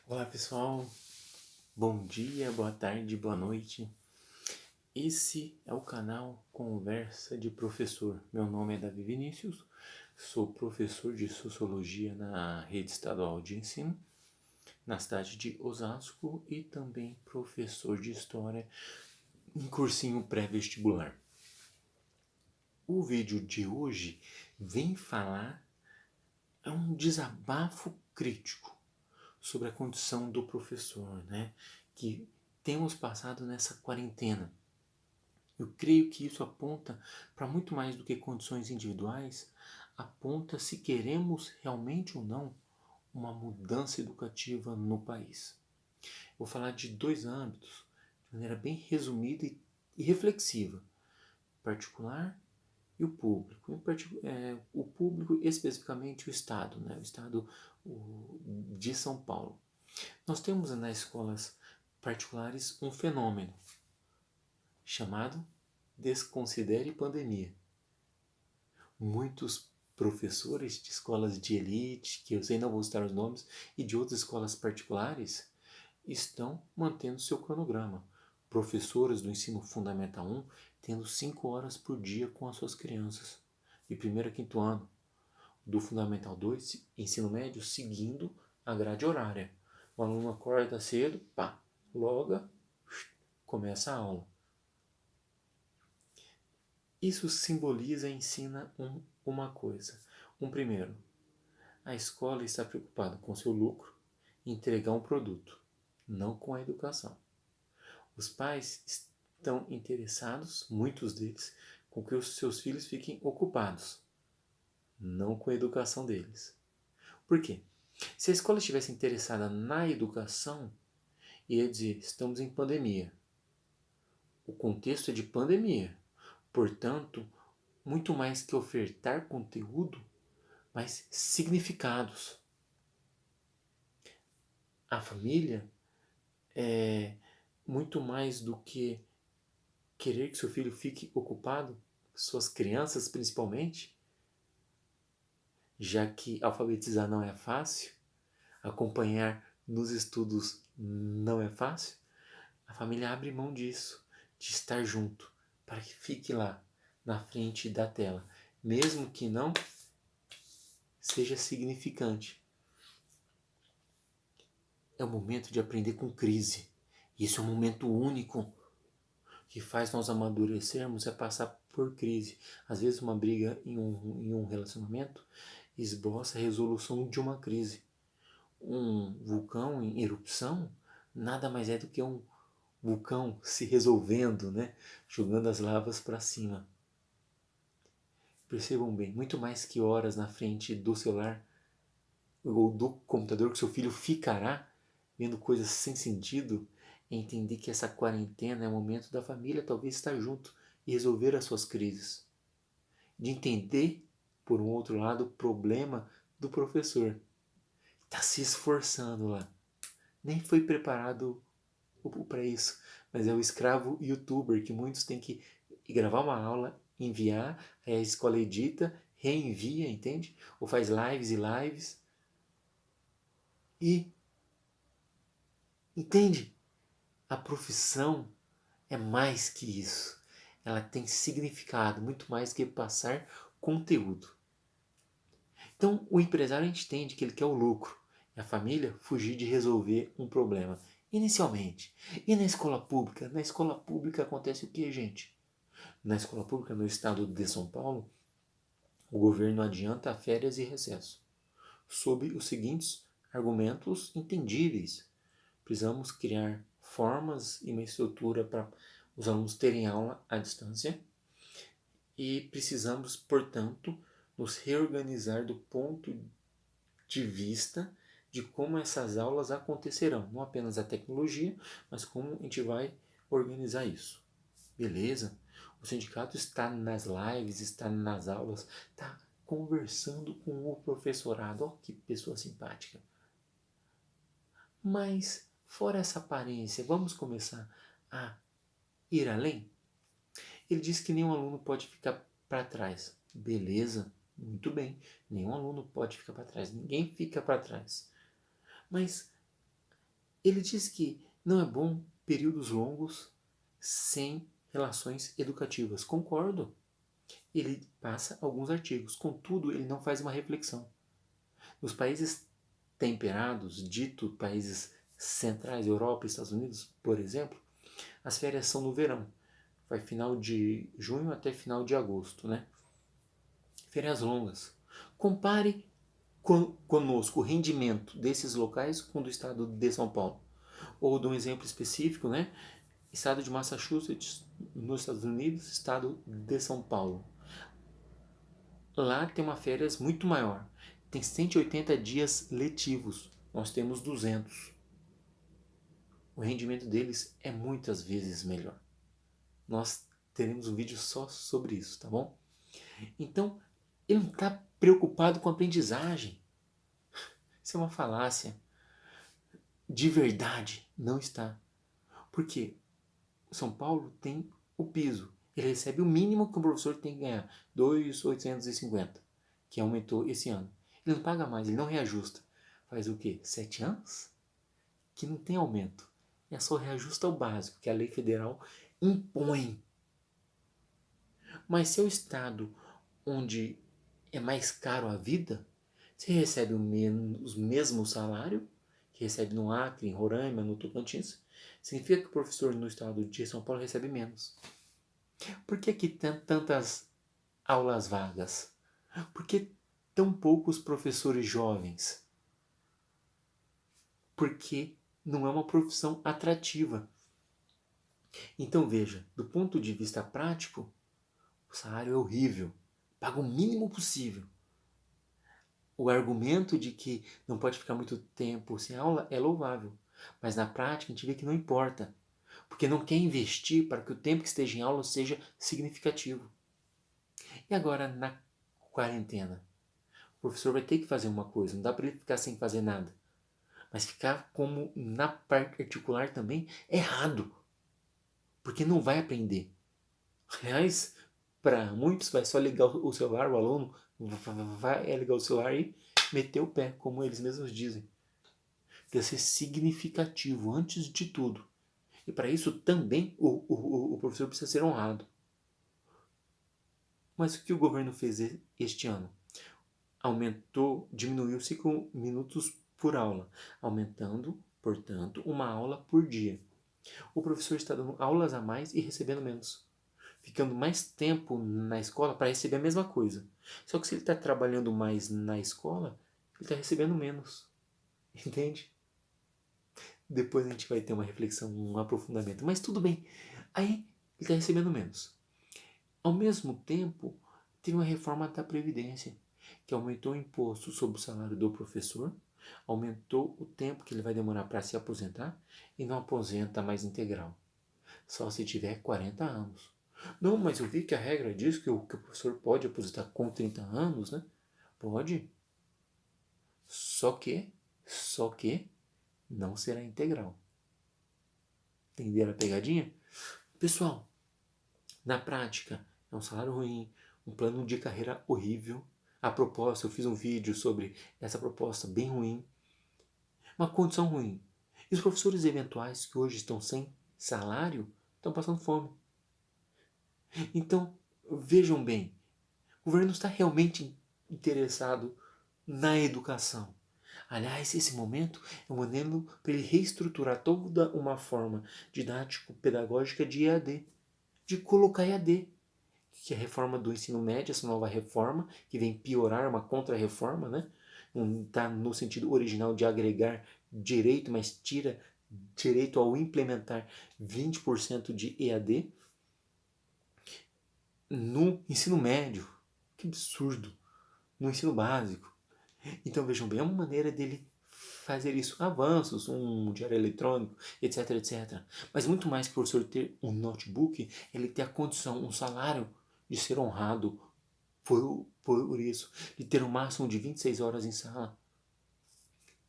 Olá pessoal, bom dia, boa tarde, boa noite. Esse é o canal Conversa de Professor. Meu nome é Davi Vinícius, sou professor de Sociologia na Rede Estadual de Ensino, na cidade de Osasco, e também professor de História em cursinho pré-vestibular. O vídeo de hoje vem falar, é um desabafo crítico sobre a condição do professor, né? Que temos passado nessa quarentena. Eu creio que isso aponta para muito mais do que condições individuais, aponta se queremos realmente ou não uma mudança educativa no país. Vou falar de dois âmbitos, de maneira bem resumida e reflexiva: particular e o público. O público, especificamente o Estado, né? O Estado de São Paulo. Nós temos nas escolas particulares um fenômeno chamado desconsidere pandemia. Muitos professores de escolas de elite, que eu sei não vou citar os nomes, e de outras escolas particulares, estão mantendo seu cronograma. Professores do ensino fundamental 1 tendo 5 horas por dia com as suas crianças, de primeiro a quinto ano. Do fundamental 2, ensino médio, seguindo a grade horária. O aluno acorda cedo, pá, loga, começa a aula. Isso simboliza e ensina uma coisa. Primeiro, a escola está preocupada com seu lucro e entregar um produto, não com a educação. Os pais estão interessados, muitos deles, com que os seus filhos fiquem ocupados, não com a educação deles. Por quê? Se a escola estivesse interessada na educação, ia dizer: estamos em pandemia. O contexto é de pandemia. Portanto, muito mais que ofertar conteúdo, mas significados. A família é muito mais do que querer que seu filho fique ocupado, suas crianças principalmente, já que alfabetizar não é fácil, acompanhar nos estudos não é fácil. A família abre mão disso, de estar junto, para que fique lá na frente da tela, mesmo que não seja significante. É o momento de aprender com crise. Isso é um momento único que faz nós amadurecermos, é passar por crise. Às vezes uma briga em um relacionamento esboça a resolução de uma crise. Um vulcão em erupção nada mais é do que um vulcão se resolvendo, né? Jogando as lavas para cima. Percebam bem, muito mais que horas na frente do celular ou do computador que seu filho ficará vendo coisas sem sentido, é entender que essa quarentena é o momento da família talvez estar junto e resolver as suas crises. De entender, por um outro lado, o problema do professor. Está se esforçando lá. Nem foi preparado para isso, mas é o escravo youtuber que muitos têm que gravar uma aula, enviar, aí a escola edita, reenvia, entende? Ou faz lives e lives. E, entende? A profissão é mais que isso. Ela tem significado, muito mais que passar conteúdo. Então, o empresário entende que ele quer o lucro. E a família fugir de resolver um problema. Inicialmente. E na escola pública? Na escola pública acontece o que, gente? Na escola pública, no estado de São Paulo, o governo adianta férias e recesso, sob os seguintes argumentos entendíveis. Precisamos criar formas e uma estrutura para os alunos terem aula à distância e precisamos, portanto, nos reorganizar do ponto de vista de como essas aulas acontecerão, não apenas a tecnologia, mas como a gente vai organizar isso. Beleza? O sindicato está nas lives, está nas aulas, está conversando com o professorado. Olha que pessoa simpática. Mas, fora essa aparência, vamos começar a ir além? Ele diz que nenhum aluno pode ficar para trás. Beleza, muito bem. Nenhum aluno pode ficar para trás. Ninguém fica para trás. Mas Ele diz que não é bom períodos longos sem relações educativas. Concordo. Ele passa alguns artigos, contudo, ele não faz uma reflexão. Nos países temperados, dito países centrais, Europa e Estados Unidos, por exemplo, as férias são no verão. Vai final de junho até final de agosto, né? Férias longas. Compare conosco o rendimento desses locais com o do estado de São Paulo. Ou de um exemplo específico, né? Estado de Massachusetts, nos Estados Unidos, estado de São Paulo. Lá tem uma férias muito maior. Tem 180 dias letivos. Nós temos 200. O rendimento deles é muitas vezes melhor. Nós teremos um vídeo só sobre isso, tá bom? Então, ele não está preocupado com a aprendizagem. Isso é uma falácia. De verdade, não está. Porque São Paulo tem o piso. Ele recebe o mínimo que um professor tem que ganhar. 2.850, que aumentou esse ano. Ele não paga mais, ele não reajusta. Faz o quê? 7 anos? Que não tem aumento. É só reajusta o básico, que a lei federal impõe. Mas se é o estado onde é mais caro a vida, você recebe o mesmo salário que recebe no Acre, em Roraima, no Tocantins, significa que o professor no estado de São Paulo recebe menos. Por que aqui tem tantas aulas vagas? Por que tão poucos professores jovens? Porque não é uma profissão atrativa. Então veja, do ponto de vista prático, o salário é horrível. Paga o mínimo possível. O argumento de que não pode ficar muito tempo sem aula é louvável. Mas na prática a gente vê que não importa. Porque não quer investir para que o tempo que esteja em aula seja significativo. E agora na quarentena? O professor vai ter que fazer uma coisa. Não dá para ele ficar sem fazer nada. Mas ficar como na parte particular também é errado. Porque não vai aprender. Aliás, para muitos vai só ligar o celular, o aluno vai ligar o celular e meter o pé, como eles mesmos dizem. Precisa ser significativo antes de tudo. E para isso também o professor precisa ser honrado. Mas o que o governo fez este ano? Diminuiu 5 minutos por aula, aumentando, portanto, uma aula por dia. O professor está dando aulas a mais e recebendo menos. Ficando mais tempo na escola para receber a mesma coisa. Só que se ele está trabalhando mais na escola, ele está recebendo menos. Entende? Depois a gente vai ter uma reflexão, um aprofundamento. Mas tudo bem. Aí ele está recebendo menos. Ao mesmo tempo, teve uma reforma da Previdência, que aumentou o imposto sobre o salário do professor, aumentou o tempo que ele vai demorar para se aposentar e não aposenta mais integral. Só se tiver 40 anos. Não, mas eu vi que a regra diz que o professor pode aposentar com 30 anos, né? Pode. Só que não será integral. Entenderam a pegadinha? Pessoal, na prática, é um salário ruim, um plano de carreira horrível. A proposta, eu fiz um vídeo sobre essa proposta bem ruim. Uma condição ruim. E os professores eventuais que hoje estão sem salário estão passando fome. Então, vejam bem, o governo está realmente interessado na educação. Aliás, esse momento é um modelo para ele reestruturar toda uma forma didático-pedagógica de EAD, de colocar EAD, que é a reforma do ensino médio, essa nova reforma, que vem piorar, uma contra-reforma, né? Não está no sentido original de agregar direito, mas tira direito ao implementar 20% de EAD no ensino médio. Que absurdo! No ensino básico. Então vejam bem, é uma maneira dele fazer isso. Avanços, um diário eletrônico, etc, etc. Mas muito mais que o professor ter um notebook, ele ter a condição, um salário de ser honrado por isso. De ter um máximo de 26 horas em sala.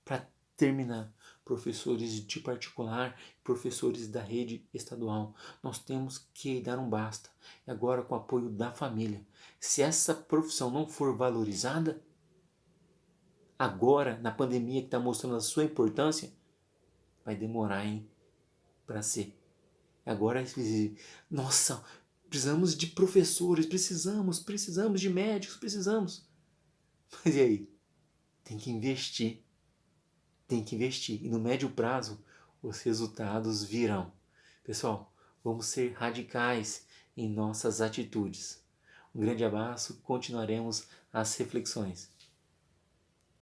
Para terminar, professores de particular, professores da rede estadual, nós temos que dar um basta. E agora com o apoio da família. Se essa profissão não for valorizada, agora, na pandemia que está mostrando a sua importância, vai demorar para ser. Agora, nossa, precisamos de professores, precisamos de médicos, precisamos. Mas e aí? Tem que investir. Tem que investir. E no médio prazo, os resultados virão. Pessoal, vamos ser radicais em nossas atitudes. Um grande abraço, continuaremos as reflexões.